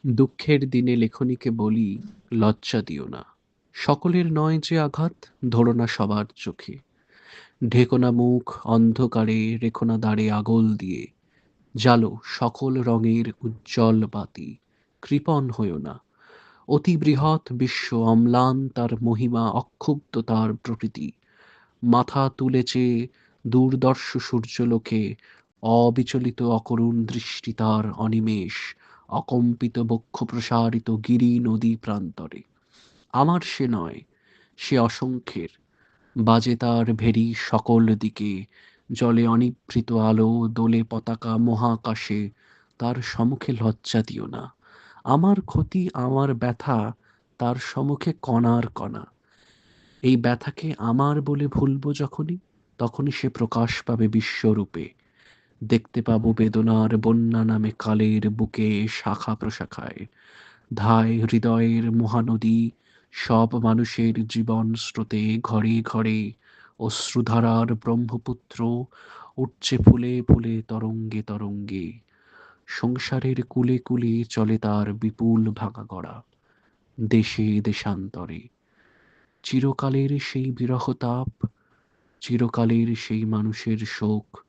দুঃখের দিনে লেখনীকে বলি, লজ্জা দিও না। সকলের নয় যে আঘাত, ধরো না সবার চোখে। ঢেকো না মুখ অন্ধকারে, রেখো না দ্বারে আগল দিয়ে। জ্বালো সকল রঙের উজ্জ্বল বাতি। কৃপণ হইও না। অতি বৃহৎ বিশ্ব অম্লান তার মহিমা, অক্ষুব্ধ তার প্রকৃতি। মাথা তুলেছে দূরদর্শ সূর্যলোকে, অবিচলিত অকরুণ দৃষ্টি তার অনিমেষ, অকম্পিত বক্ষ প্রসারিত গিরি নদী প্রান্তরে। আমার সে নয়, সে অসংখ্যের। বাজে তার ভেরি সকল দিকে, জলে অনিভৃত আলো, দোলে পতাকা মহাকাশে। তার সম্মুখে লজ্জা দিও না। আমার ক্ষতি আমার ব্যথা তার সম্মুখে কণার কণা। এই ব্যথাকে আমার বলে ভুলব যখনই, তখনই সে প্রকাশ পাবে বিশ্বরূপে। দেখতে পাবো বেদনার বন্যা নামে কালের বুকে, শাখা প্রশাখায় ধায় হৃদয়ের মহানদী। সব মানুষের জীবন স্রোতে ঘরে ঘরে অশ্রুধারার ব্রহ্মপুত্র উঠছে ফুলে ফুলে তরঙ্গে তরঙ্গে। সংসারের কূলে কূলে চলে তার বিপুল ভাঙা গড়া, দেশে দেশান্তরে। চিরকালের সেই বিরহ তাপ, চিরকালের সেই মানুষের শোক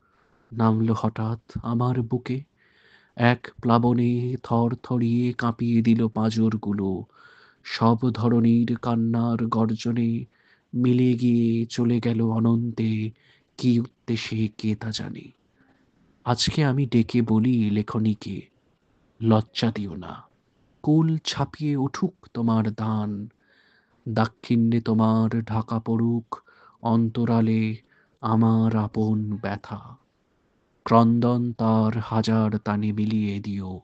নামল হঠাৎ আমার বুকে। এক প্লাবনে থরথরিয়ে কাঁপিয়ে দিল পাঁজরগুলো। সব ধরনীর কান্নার গর্জনে মিলে গিয়ে চলে গেল অনন্তে। কি উদ্দেশ্যে কে তা জানে। আজকে আমি ডেকে বলি লেখনীকে, লজ্জা দিও না। কুল ছাপিয়ে উঠুক তোমার দান, দাক্ষিণ্যে তোমার ঢাকা পড়ুক অন্তরালে আমার আপন ব্যথা। ক্রন্দন তার হাজার তানে মিলিয়ে দিও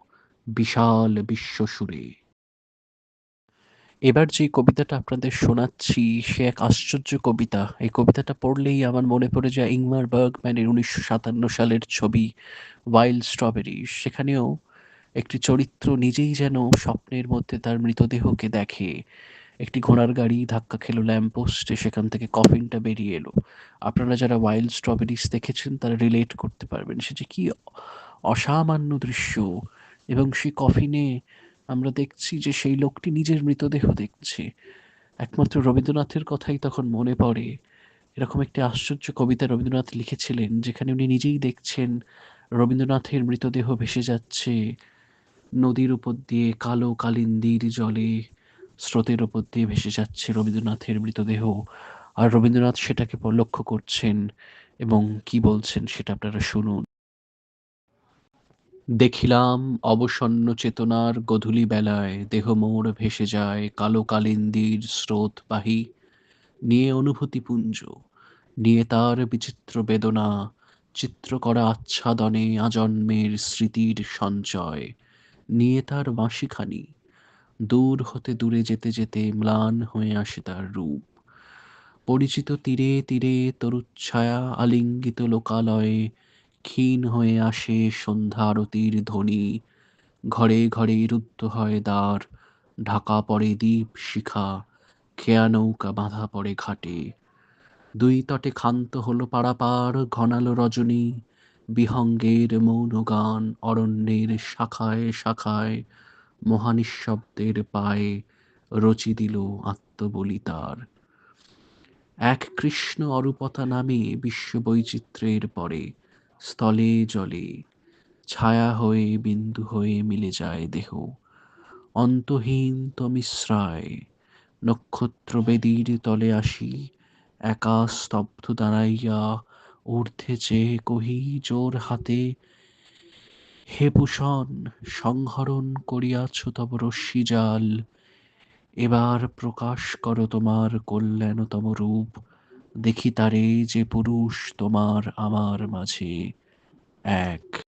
বিশাল বিশ্বসুরে। এবার যে কবিতাটা আপনাদের শোনাচ্ছি সে এক আশ্চর্য কবিতা। এই কবিতাটা পড়লেই আমার মনে পড়ে যায় ইংমার বার্গম্যানের ১৯৫৭ সালের ছবি ওয়াইল্ড স্ট্রবেরি। সেখানেও একটি চরিত্র নিজেই যেন স্বপ্নের মধ্যে তার মৃতদেহকে দেখে। একটি ঘোড়ার গাড়ি ধাক্কা খেলো ল্যাম্পপোস্টে, সেখান থেকে কফিনটা বেরিয়ে এলো। আপনারা যারা ওয়াইল্ড স্ট্রবেরিজ দেখেছেন তারা রিলেট করতে পারবেন সে যে কি অসামান্য দৃশ্য। এবং সেই কফিনে আমরা দেখছি যে সেই লোকটি নিজের মৃতদেহ দেখছে। একমাত্র রবীন্দ্রনাথের কথাই তখন মনে পড়ে। এরকম একটি আশ্চর্য কবিতা রবীন্দ্রনাথ লিখেছিলেন যেখানে উনি নিজেই দেখছেন রবীন্দ্রনাথের মৃতদেহ ভেসে যাচ্ছে নদীর উপর দিয়ে, কালো কালিন্দীর জলে স্রোতের উপর দিয়ে ভেসে যাচ্ছে রবীন্দ্রনাথের মৃতদেহ। আর রবীন্দ্রনাথ সেটাকে লক্ষ্য করছেন এবং কি বলছেন সেটা আপনারা শুনুন। দেখিলাম অবসন্ন চেতনার গধূলি বেলায় দেহ মোর ভেসে যায় কালো কালিন্দীর স্রোতবাহী, নিয়ে অনুভূতিপুঞ্জ, নিয়ে তার বিচিত্র বেদনা, চিত্র করা আচ্ছাদনে আজন্মের স্মৃতির সঞ্চয়, নিয়ে তার বাঁশিখানি। দূর হতে দূরে যেতে যেতে ম্লান হয়ে আসে তার রূপ। পরিচিত তীরে তীরে তরুচ্ছায়া আলিঙ্গিত লোকালয়ে ক্ষীণ হয়ে আসে সন্ধ্যা আরতির ধ্বনি। ঘরে ঘরে রুদ্ধ হয় দ্বার, ঢাকা পড়ে দ্বীপ শিখা, খেয়া নৌকা বাঁধা পড়ে ঘাটে। দুই তটে ক্ষান্ত হলো পারাপার ঘনালো রজনী, বিহঙ্গের মৌন গান অরণ্যের শাখায় শাখায় মহানিঃশব্দের পায়ে রচি দিল আত্মবলি তার। এক কৃষ্ণ অরূপতা নামে বিশ্ব বৈচিত্র্যের পরে স্থলে জলে ছায়া হয়ে বিন্দু হয়ে মিলে যায় দেহ। অন্তহীন তমিশ্রায় নক্ষত্র বেদীর তলে আসি, একা স্তব্ধ দাঁড়াইয়া ঊর্ধ্বে চেয়ে কহি জোর হাতে, হে ভূষণ সংহরণ করিয়াছ তব রশ্মি জাল, এবার প্রকাশ করো তোমার কল্যাণতম রূপ, দেখি তারে যে পুরুষ তোমার আমার মাঝে এক।